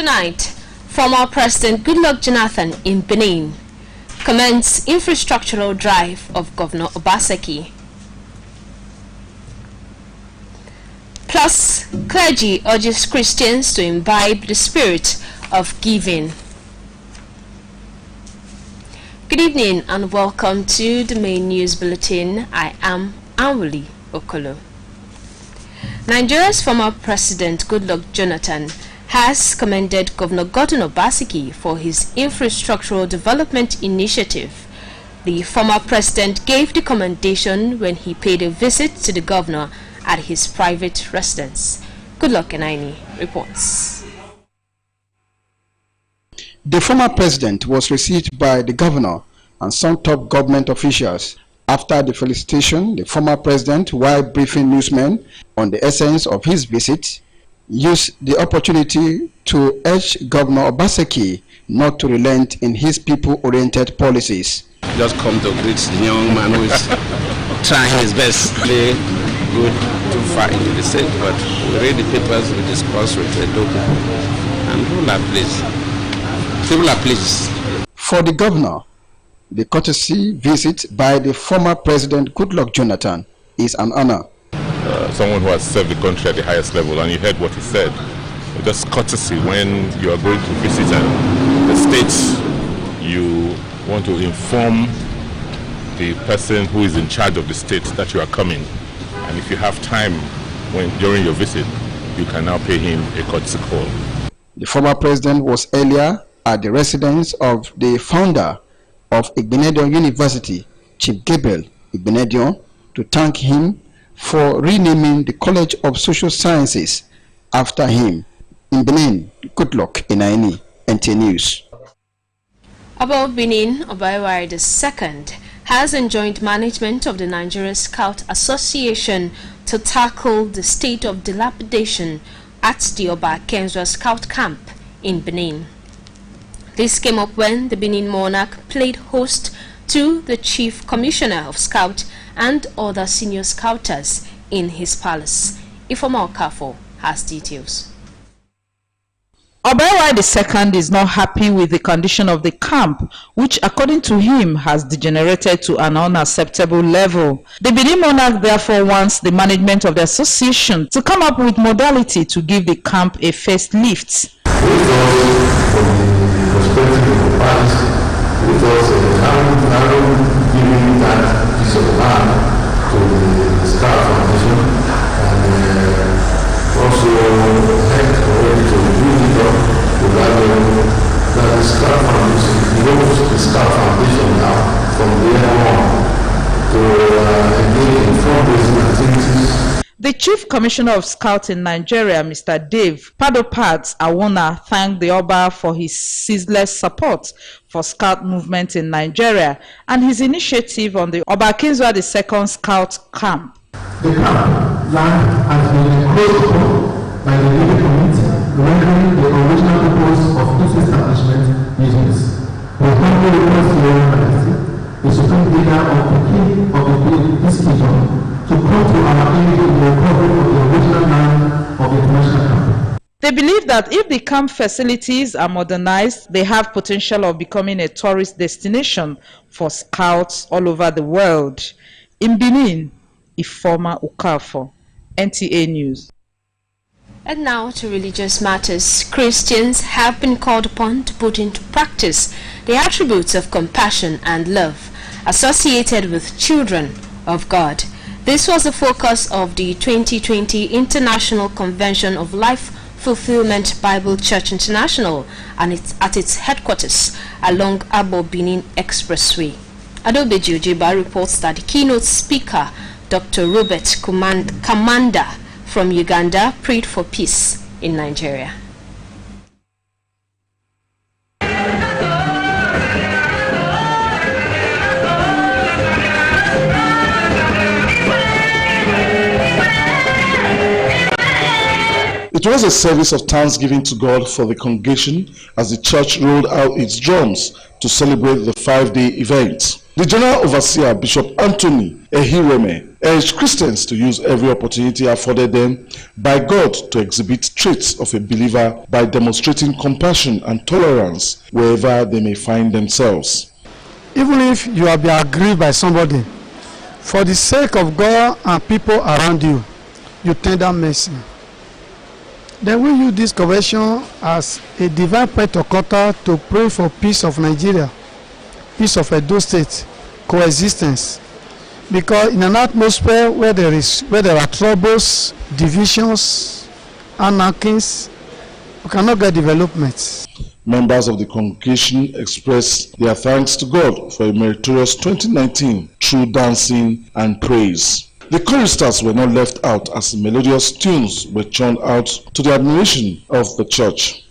Tonight, former President Goodluck Jonathan in Benin commends infrastructural drive of Governor Obaseki. Plus, clergy urges Christians to imbibe the spirit of giving. Good evening and welcome to the main news bulletin. I am Anwuli Okolo. Nigeria's former President Goodluck Jonathan has commended Governor Godwin Obaseki for his infrastructural development initiative. The former president gave the commendation when he paid a visit to the governor at his private residence. Goodluck Enaini reports. The former president was received by the governor and some top government officials. After the felicitation, the former president, while briefing newsmen on the essence of his visit, used the opportunity to urge Governor Obaseki not to relent in his people-oriented policies. Just come to greet the young man who is trying his best. They good too far into the state, but we read the papers, we discuss with the local, and people are pleased. People are pleased. For the governor, the courtesy visit by the former president Goodluck Jonathan is an honor. Someone who has served the country at the highest level, and you heard what he said. Just courtesy when you are going to visit the states, you want to inform the person who is in charge of the state that you are coming. And if you have time during your visit, you can now pay him a courtesy call. The former president was earlier at the residence of the founder of Igbenedion University, Chief Gabriel Igbenedion, to thank him for renaming the College of Social Sciences after him. In Benin, Goodluck Enaini, NTA News. About Benin, Obaiwari II has enjoined management of the Nigeria Scout Association to tackle the state of dilapidation at the Oba Kenzwa Scout Camp in Benin. This came up when the Benin monarch played host to the Chief Commissioner of Scout and other senior scouters in his palace. Ifeoma Okafor has details. Obaiwari II is not happy with the condition of the camp, which according to him has degenerated to an unacceptable level. The Benin monarch therefore wants the management of the association to come up with modality to give the camp a facelift. Giving that piece of land to the Scout Foundation, and also helped already to build it up to that the Scout Foundation belongs to the Scout Foundation now from there on to engage in fundraising activities. The Chief Commissioner of Scouts in Nigeria, Mr. Dave Padopat Awona, thanked the Oba for his ceaseless support for Scout movement in Nigeria and his initiative on the Oba Kenzwa II Scout Camp. The camp land has been encroached upon by the Benin community, rendering the original purpose of its establishment useless. We humbly request Your Majesty, the Supreme Leader of the King of this region, to come to our aid in the recovery of the original land of the commercial camp. They believe that if the camp facilities are modernized, they have potential of becoming a tourist destination for scouts all over the world. In Benin, Ifeoma Okafor, NTA News. And now to religious matters. Christians have been called upon to put into practice the attributes of compassion and love associated with children of God. This was the focus of the 2020 International Convention of Life Fulfillment Bible Church International and at its headquarters along Abo Benin Expressway. Adobe Jojiba reports that the keynote speaker, Dr. Robert Kamanda from Uganda, prayed for peace in Nigeria. It was a service of thanksgiving to God for the congregation as the church rolled out its drums to celebrate the 5-day event. The General Overseer, Bishop Anthony Ehiweme, urged Christians to use every opportunity afforded them by God to exhibit traits of a believer by demonstrating compassion and tolerance wherever they may find themselves. Even if you have been aggrieved by somebody, for the sake of God and people around you, you tender mercy. Then we use this convention as a divine point of contact to pray for peace of Nigeria, peace of Edo State, coexistence. Because in an atmosphere where there are troubles, divisions, anarchies, we cannot get development. Members of the congregation expressed their thanks to God for a meritorious 2019 through dancing and praise. The choristers were not left out as melodious tunes were churned out to the admiration of the church.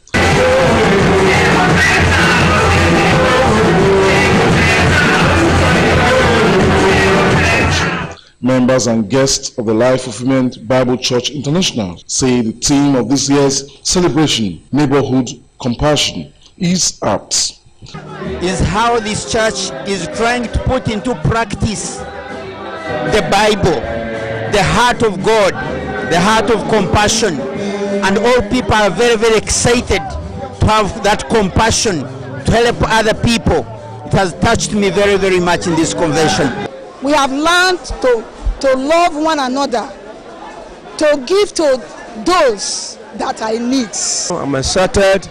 Members and guests of the Life Fulfillment Bible Church International say the theme of this year's celebration, Neighborhood Compassion, is apt. Is how this church is trying to put into practice the Bible, the heart of God, the heart of compassion, and all people are very, very excited to have that compassion to help other people. It has touched me very, very much in this convention. We have learned to love one another, to give to those that are in need. I'm excited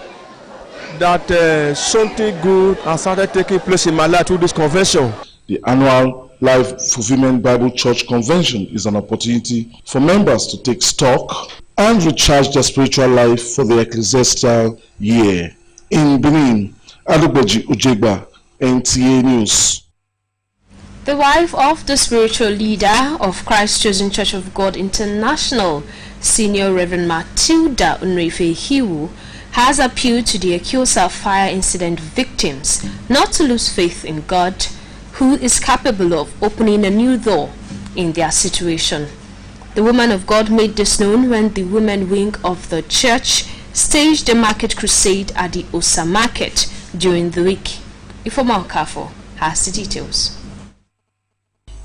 that something good has started taking place in my life through this convention. The annual Life Fulfillment Bible Church Convention is an opportunity for members to take stock and recharge their spiritual life for the ecclesiastical year. In Benin, Aduboji Ujegba, NTA News. The wife of the spiritual leader of Christ Chosen Church of God International, Senior Reverend Matilda Unrefe Hiwu, has appealed to the Akiosa fire incident victims not to lose faith in God, who is capable of opening a new door in their situation. The woman of God made this known when the women wing of the church staged a market crusade at the Osa Market during the week. Ifoma Okafo has the details.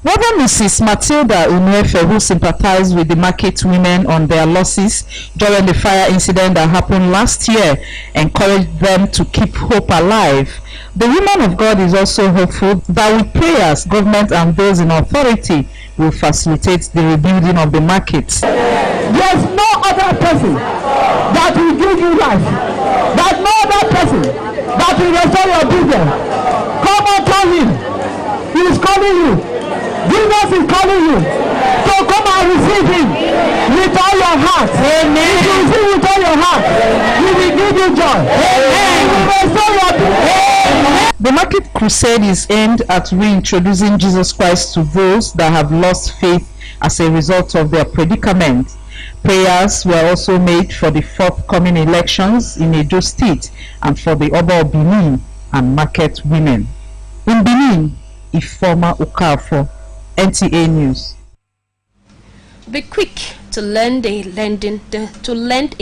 Reverend Mrs. Matilda Unwefe, who sympathized with the market women on their losses during the fire incident that happened last year, encouraged them to keep hope alive. The woman of God is also hopeful that with prayers, government and those in authority will facilitate the rebuilding of the markets. There's no other person that will give you life. There's no other person that will restore your business. Come and call him. He is calling you. Jesus is calling you. So come and receive him with all your heart. Amen. If you receive with all your heart, he will give you joy. Amen. He will restore your business. The market crusade is aimed at reintroducing Jesus Christ to those that have lost faith as a result of their predicament. Prayers were also made for the forthcoming elections in Edo State and for the Oba of Benin and market women. In Benin, Ifoma Okafo, NTA News. Be quick to lend a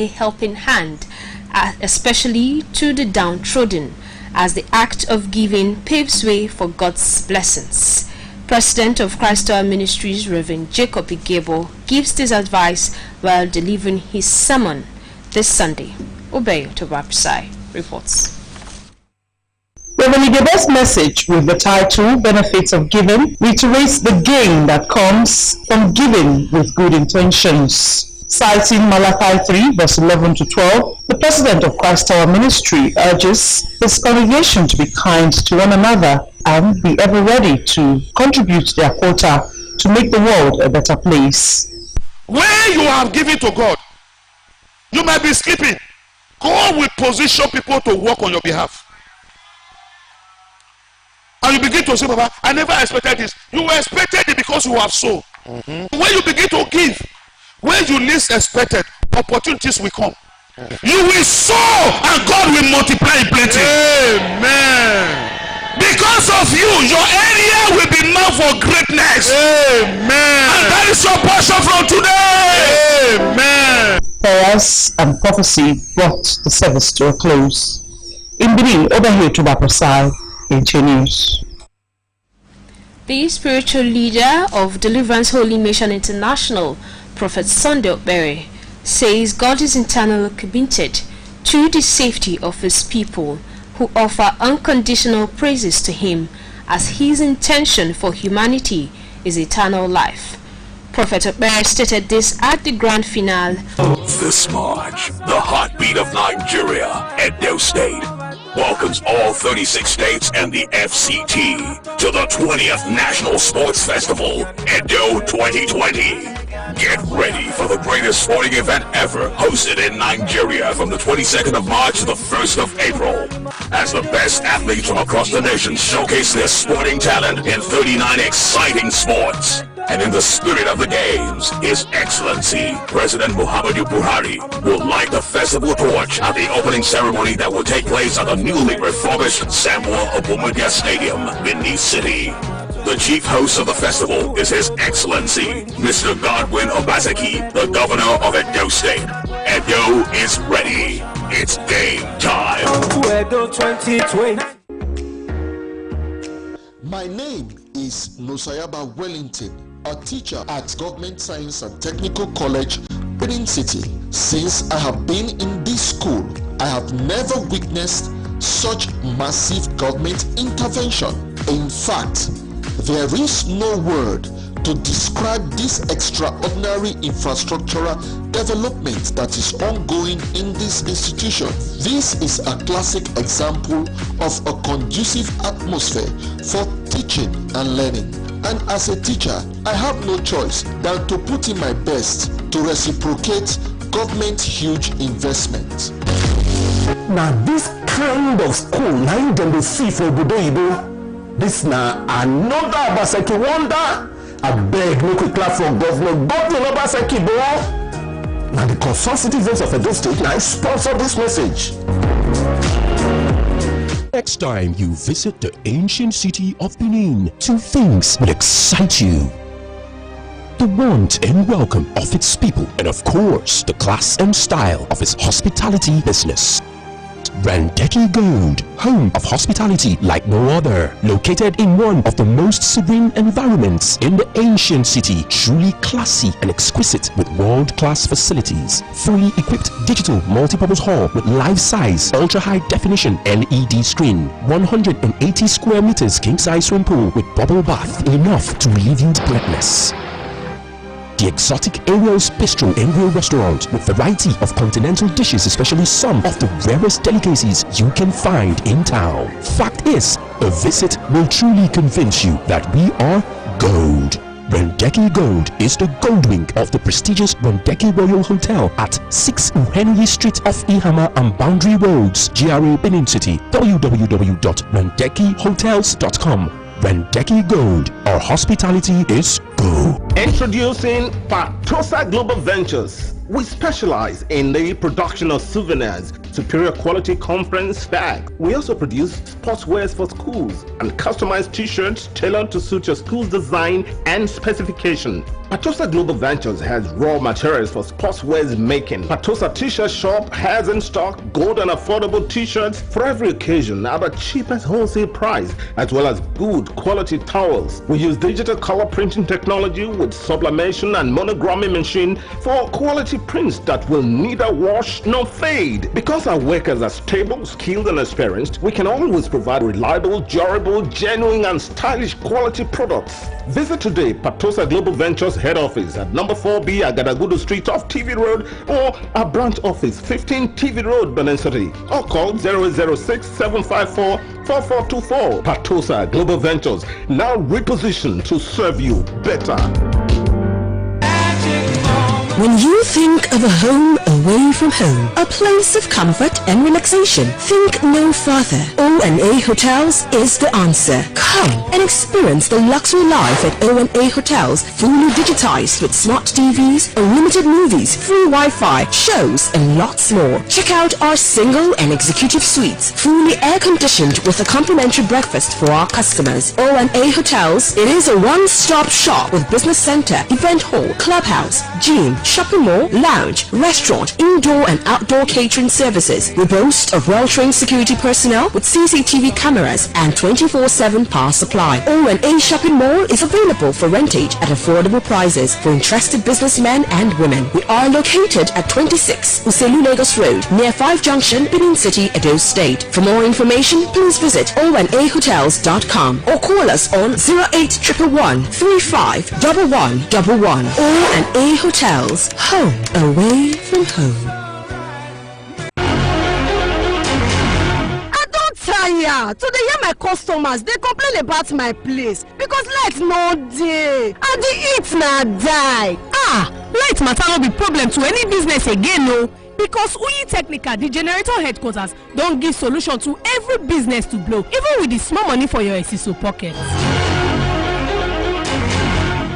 helping hand, especially to the downtrodden, as the act of giving paves way for God's blessings. President of Christ Our Ministries, Reverend Jacob Igebo, gives this advice while delivering his sermon this Sunday. Obey Tobapsai reports. Reverend Igebo's message with the title Benefits of Giving reiterates the gain that comes from giving with good intentions. Citing Malachi 3 verse 11 to 12, the President of Christ Our Ministry urges his congregation to be kind to one another and be ever ready to contribute their quota to make the world a better place. When you have given to God, you might be sleeping. God will position people to work on your behalf. And you begin to say, Baba, I never expected this. You expected it because you have sown. When you begin to give, when you least expected, opportunities will come. You will sow and God will multiply in plenty. Amen. Because of you, your area will be known for greatness. Amen. And that is your portion from today. Amen. Prayers and prophecy brought the service to a close. In Benin, over here to Bapasai, NTA News. The spiritual leader of Deliverance Holy Mission International, Prophet Sunday Obere, says God is eternally committed to the safety of his people who offer unconditional praises to him, as his intention for humanity is eternal life. Prophet Obere stated this at the grand finale. This March, the heartbeat of Nigeria, Edo State, welcomes all 36 states and the FCT to the 20th National Sports Festival, Edo 2020. Get ready for the greatest sporting event ever, hosted in Nigeria from the 22nd of March to the 1st of April, as the best athletes from across the nation showcase their sporting talent in 39 exciting sports. And in the spirit of the games, His Excellency President Muhammadu Buhari will light the festival torch at the opening ceremony that will take place at the newly refurbished Samuel Obumadia Stadium, Benin City. The chief host of the festival is His Excellency Mr. Godwin Obaseki, the Governor of Edo State. Edo is ready. It's game time. Edo 2020. My name is Nosayaba Wellington, a teacher at Government Science and Technical College, Benin City. Since I have been in this school, I have never witnessed such massive government intervention. In fact, there is no word to describe this extraordinary infrastructural development that is ongoing in this institution. This is a classic example of a conducive atmosphere for teaching and learning. And as a teacher, I have no choice than to put in my best to reciprocate government's huge investment. Now this kind of school, now them they see for Budoibo. This now another Obaseki wonder. I beg no quick clap for Governor Obaseki, bro. Now the concerned citizens of Edo State now sponsor this message. Next time you visit the ancient city of Benin, two things will excite you: the want and welcome of its people, and of course the class and style of its hospitality business. Randeki Gold, home of hospitality like no other, located in one of the most serene environments in the ancient city, truly classy and exquisite with world-class facilities. Fully equipped digital multipurpose hall with life-size ultra-high definition LED screen, 180 square meters king-size swimming pool with bubble bath, enough to relieve you breathless. The exotic Ariel's Bistro and Grill restaurant with variety of continental dishes, especially some of the rarest delicacies you can find in town. Fact is, a visit will truly convince you that we are gold. Randeki Gold is the gold wing of the prestigious Randeki Royal Hotel at 6 Uhenyi Street off Ihama and Boundary Roads, GRA Benin City. www.randekihotels.com. Randeki Gold, our hospitality is go. Introducing Patosa Global Ventures. We specialize in the production of souvenirs, superior quality conference bag. We also produce sportswears for schools and customized t-shirts tailored to suit your school's design and specification. Patosa Global Ventures has raw materials for sportswear's making. Patosa T-shirt shop has in stock good and affordable t-shirts for every occasion at the cheapest wholesale price, as well as good quality towels. We use digital color printing technology with sublimation and monogramming machine for quality prints that will neither wash nor fade. Because our workers are stable, skilled and experienced, we can always provide reliable, durable, genuine and stylish quality products. Visit today Patosa Global Ventures head office at number 4B Agadagudu Street off TV Road, or our branch office 15 TV Road, Benin City, or call 0806-754-4424. Patosa Global Ventures, now repositioned to serve you better. When you think of a home away from home, a place of comfort and relaxation, think no further. O&A Hotels is the answer. Come and experience the luxury life at O&A Hotels, fully digitized with smart TVs, unlimited movies, free Wi-Fi, shows, and lots more. Check out our single and executive suites, fully air-conditioned with a complimentary breakfast for our customers. O&A Hotels, it is a one-stop shop with business center, event hall, clubhouse, gym, shopping mall, lounge, restaurant, indoor and outdoor catering services. We boast of well-trained security personnel with CCTV cameras and 24/7 power supply. O&A Shopping Mall is available for rentage at affordable prices for interested businessmen and women. We are located at 26 Uselu Lagos Road near 5 Junction, Benin City, Edo State. For more information, please visit onahotels.com or call us on 08111 351111. O&A Hotels, home away from home. Tire to dey hear my customers dey complain about my place because light no dey and the heat na die. Light matter no be problem to any business again o, because Uyi Technical, the generator headquarters, don give solution to every business to blow, even with the small money for your Esiso pocket.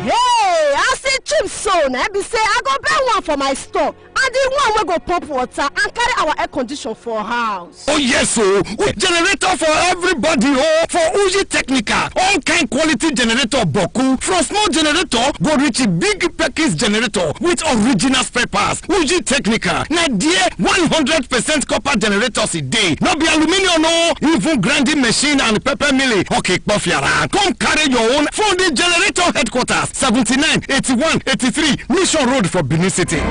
Hey, I say cheap so na be say I go buy one for my store and the one wey go pump water and carry our air condition for house. Oh yes, so generator for everybody. Oh, for Uji Technical, all kind quality generator boku, from small generator go reach big package generator with original spare parts. Uji Technical, na dear 100% copper generators a day. No be aluminium, no, even grinding machine and pepper milling. Okay, Kofiara, come carry your own from the generator headquarters, 79, 81, 83 Mission Road for Benin City.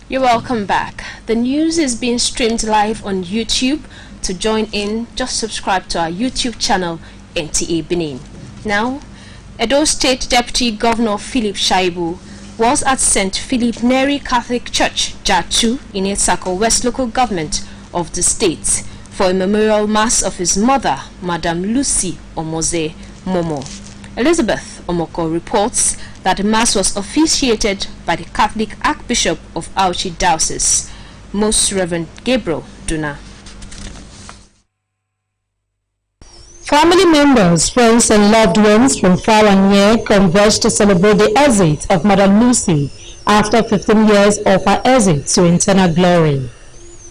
You're welcome back. The news is being streamed live on YouTube. To join in, just subscribe to our YouTube channel, NTA Benin. Now, Edo State Deputy Governor Philip Shaibu was at St. Philip Neri Catholic Church, Jatu, in Etsako West Local Government of the state for a memorial mass of his mother, Madam Lucy Omoze Momo. Elizabeth Omoko reports that the mass was officiated by the Catholic Archbishop of Auchi Diocese, Most Reverend Gabriel Duna. Family members, friends and loved ones from far and near converged to celebrate the exit of Madam Lucy after 15 years of her exit to eternal glory.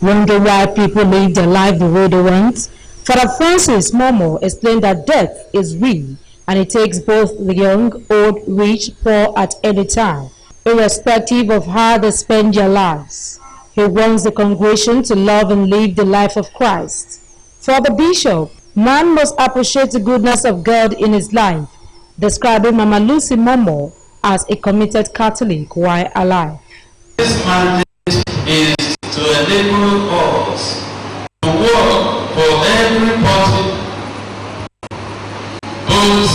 Wonder why people live their life the way they want? Father Francis Momo explained that death is real and it takes both the young, old, rich, poor at any time, irrespective of how they spend their lives. He wants the congregation to love and live the life of Christ. For the bishop, man must appreciate the goodness of God in his life, describing Mama Lucy Momo as a committed Catholic while alive. This mandate is to enable us to work for every person, both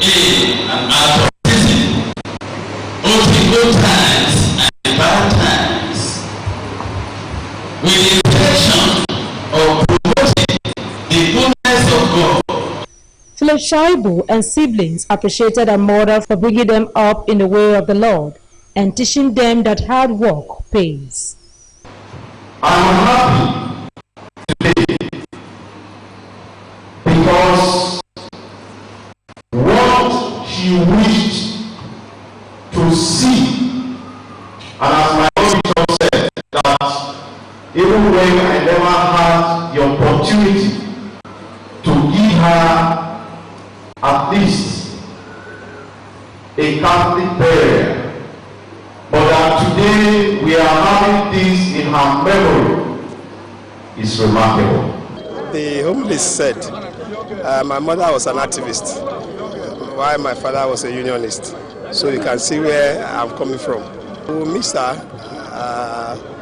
in and out of prison, both in good times and in bad times, with the intention of promoting the goodness of God. Philip Shaibu and siblings appreciated her mother for bringing them up in the way of the Lord and teaching them that hard work pays. I'm happy today because what she wished to see, and as my bishop said, that even when I never had the opportunity to give her at least a Catholic prayer, but that today we are having this in her memory is remarkable. The homily said my mother was an activist while my father was a unionist, so you can see where I'm coming from. We miss her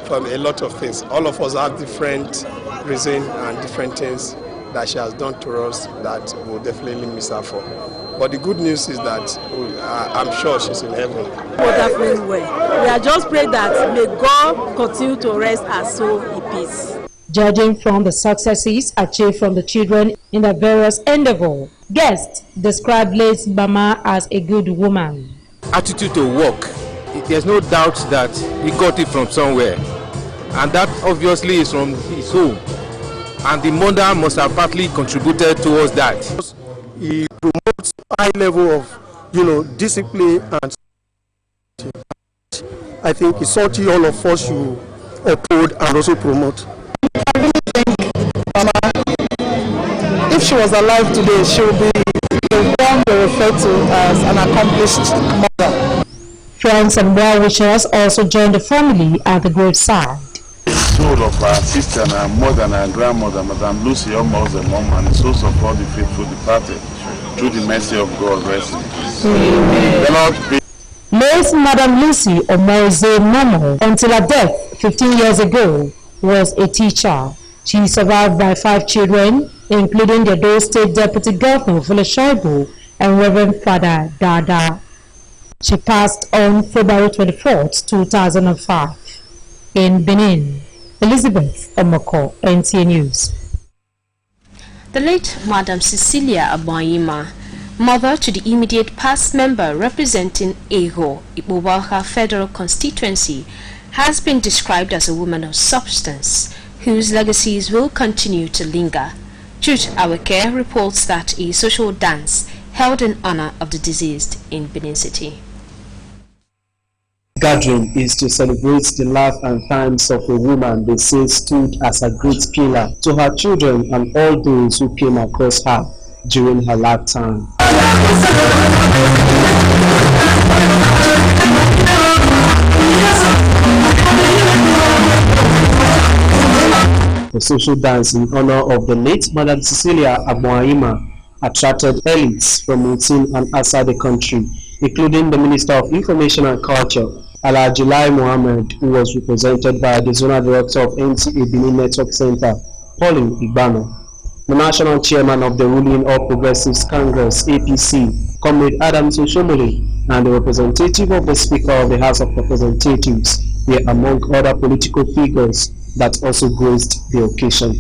from a lot of things. All of us have different reasons and different things that she has done to us that we'll definitely miss her for. But the good news is that I'm sure she's in heaven. Wonderfully well. We are just praying that may God continue to rest her soul in peace. Judging from the successes achieved from the children in their various endeavors, guests described late Mama as a good woman. Attitude to work, there's no doubt that he got it from somewhere, and that obviously is from his home, and the mother must have partly contributed towards that. He promotes high level of, discipline, and I think it's something all of us should uphold and also promote. If she was alive today, she would be the one we refer to as an accomplished mother. Friends and well-wishers also joined the family at the graveside. The soul of our sister and our mother and our grandmother, Madame Lucy, almost the mom, and the souls of all the faithful departed, through the mercy of God, rest in peace. The Lord be. Late Madame Lucy Omoze Momo, until her death 15 years ago, was a teacher. She is survived by 5 children, including the Edo State Deputy Governor, Vule Shaibu, and Reverend Father Dada. She passed on February 24, 2005. In Benin, Elizabeth Omoko, NTA News. The late Madam Cecilia Aboyima, mother to the immediate past member representing Ego, Ibobalka Federal Constituency, has been described as a woman of substance, whose legacies will continue to linger. Jude Aweke reports that a social dance held in honor of the deceased in Benin City. Gathering is to celebrate the life and times of a woman they say stood as a great pillar to her children and all those who came across her during her lifetime. The social dance in honor of the late Madam Cecilia Aboyima attracted elites from within and outside the country, including the Minister of Information and Culture, Alhaji Lai Mohammed, who was represented by the Zonal Director of NTA Benin Network Center, Pauline Igbano, the National Chairman of the ruling All Progressives Congress, APC, Comrade Adams Oshomole, and the representative of the Speaker of the House of Representatives were among other political figures that also graced the occasion.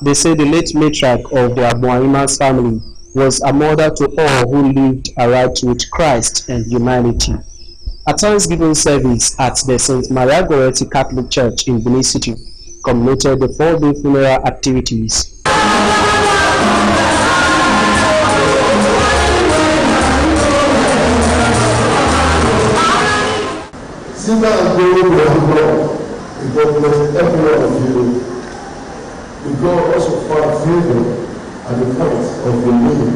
They say the late matriarch of the Aboyima's family was a mother to all who lived aright with Christ and humanity. A Thanksgiving service at the St. Maria Goretti Catholic Church in Benin City culminated the 4-day funeral activities. Since I am going to God, God bless every one of you. God also found favor at the point of your living.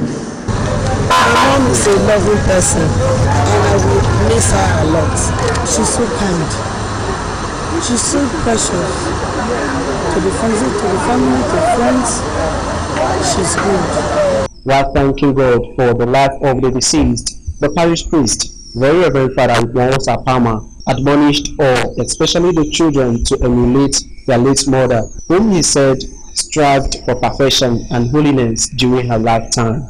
My mom is a loving person and I will miss her a lot. She's so kind. She's so precious. To the family, to friends, she's good. While thanking God for the life of the deceased, the parish priest, Very Reverend Father Igbonwosa Palmer, admonished all, especially the children, to emulate their late mother, whom he said strived for perfection and holiness during her lifetime.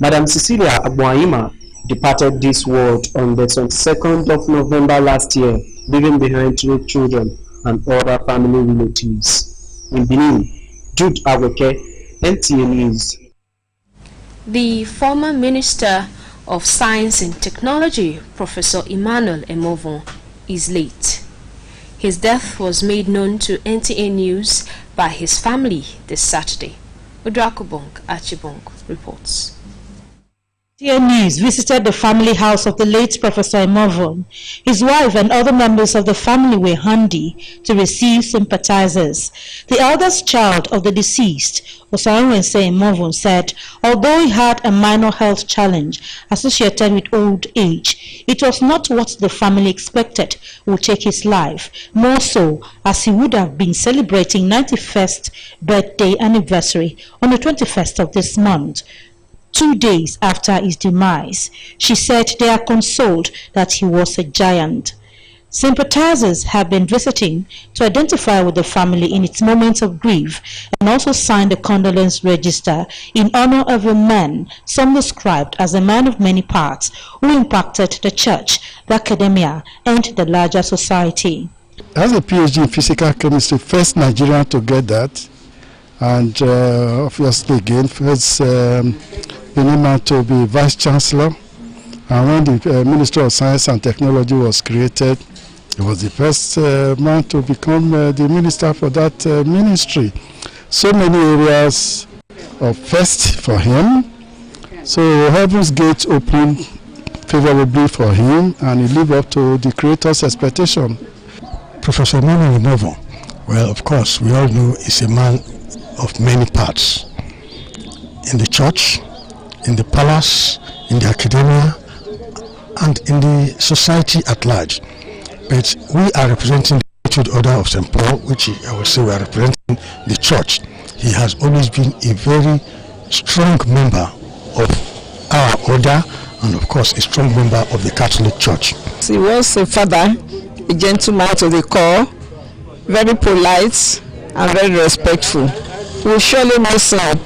Madam Cecilia Aboyima departed this world on the 22nd of November last year, leaving behind 3 children and other family relatives. In Benin, Jude Aweke, NTA News. The former Minister of Science and Technology, Professor Emmanuel Emovon, is late. His death was made known to NTA News by his family this Saturday. Udrakubong Achibong reports. NTA News visited the family house of the late Professor Emovon. His wife and other members of the family were handy to receive sympathizers. The eldest child of the deceased, Osarense Emovon, said although he had a minor health challenge associated with old age, it was not what the family expected would take his life, more so as he would have been celebrating 91st birthday anniversary on the 21st of this month. 2 days after his demise, she said they are consoled that he was a giant. Sympathizers have been visiting to identify with the family in its moments of grief and also signed a condolence register in honor of a man some described as a man of many parts who impacted the church, the academia, and the larger society. As a PhD in physical chemistry, first Nigerian to get that, and obviously again first Benin man to be Vice Chancellor. And when the Ministry of Science and Technology was created, he was the first man to become the minister for that ministry. So many areas of first for him. So Heaven's Gate opened favorably for him, and he lived up to the Creator's expectation. Professor Emmanuel Imovo, well, of course, we all know he's a man of many parts. In the church, in the palace, in the academia, and in the society at large. But we are representing the Priesthood Order of St. Paul, which I would say we are representing the church. He has always been a very strong member of our order, and of course a strong member of the Catholic Church. He was a father, a gentleman to the core, very polite and very respectful. We will surely miss him.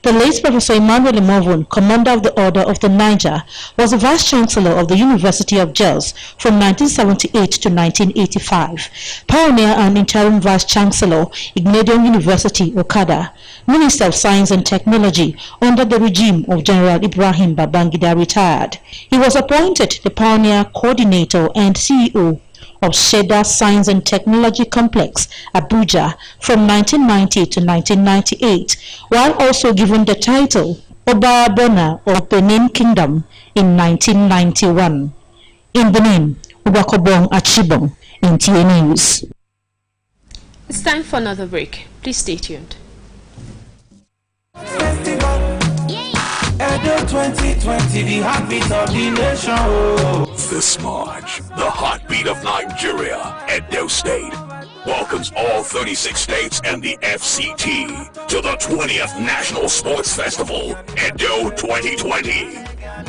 The late Professor Emmanuel Imovo, Commander of the Order of the Niger, was the Vice Chancellor of the University of Jos from 1978 to 1985. Pioneer and Interim Vice Chancellor, Ignatian University, Okada. Minister of Science and Technology under the regime of General Ibrahim Babangida retired. He was appointed the Pioneer Coordinator and CEO of Sheda Science and Technology Complex, Abuja, from 1990 to 1998, while also given the title Oba Bona of Benin Kingdom in 1991. In Benin, Ubakobong Achibong, NTA News. It's time for another break. Please stay tuned. Edo 2020, the heartbeat of the nation. This March, the heartbeat of Nigeria, Edo State, welcomes all 36 states and the FCT to the 20th National Sports Festival, Edo 2020.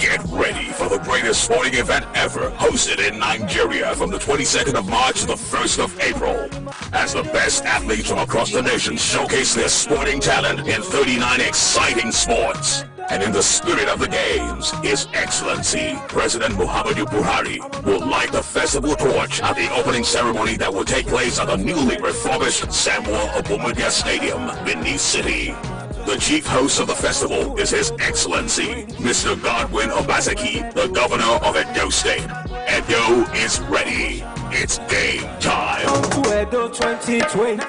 Get ready for the greatest sporting event ever, hosted in Nigeria from the 22nd of March to the 1st of April. As the best athletes from across the nation showcase their sporting talent in 39 exciting sports. And in the spirit of the games, His Excellency, President Muhammadu Buhari, will light the festival torch at the opening ceremony that will take place at the newly refurbished Samuel Obumaga Stadium, Benin City. The chief host of the festival is His Excellency, Mr. Godwin Obaseki, the Governor of Edo State. Edo is ready. It's game time. Edo 2020.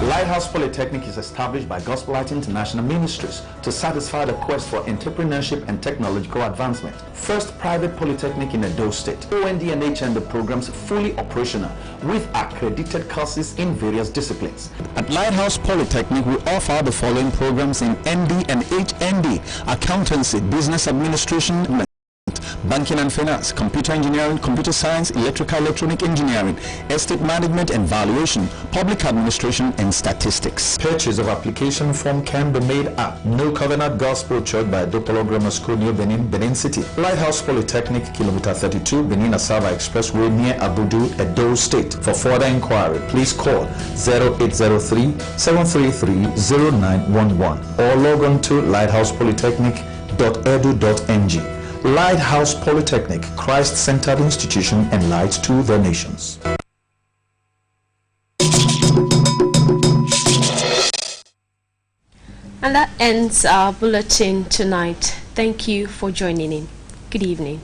Lighthouse Polytechnic is established by Gospel Light International Ministries to satisfy the quest for entrepreneurship and technological advancement. First private polytechnic in Edo State. OND and HND programs fully operational with accredited courses in various disciplines. At Lighthouse Polytechnic, we offer the following programs in ND and HND: accountancy, business administration, banking and finance, computer engineering, computer science, electronic engineering, estate management and valuation, public administration and statistics. Purchase of application form can be made at No Covenant Gospel Church by Dr. Grammar School near Benin City. Lighthouse Polytechnic, kilometer 32, Benin Asaba Expressway near Abudu, Edo State. For further inquiry, please call 0803-733-0911 or log on to lighthousepolytechnic.edu.ng. Lighthouse Polytechnic, Christ-centered institution and light to the nations. And that ends our bulletin tonight. Thank you for joining in. Good evening.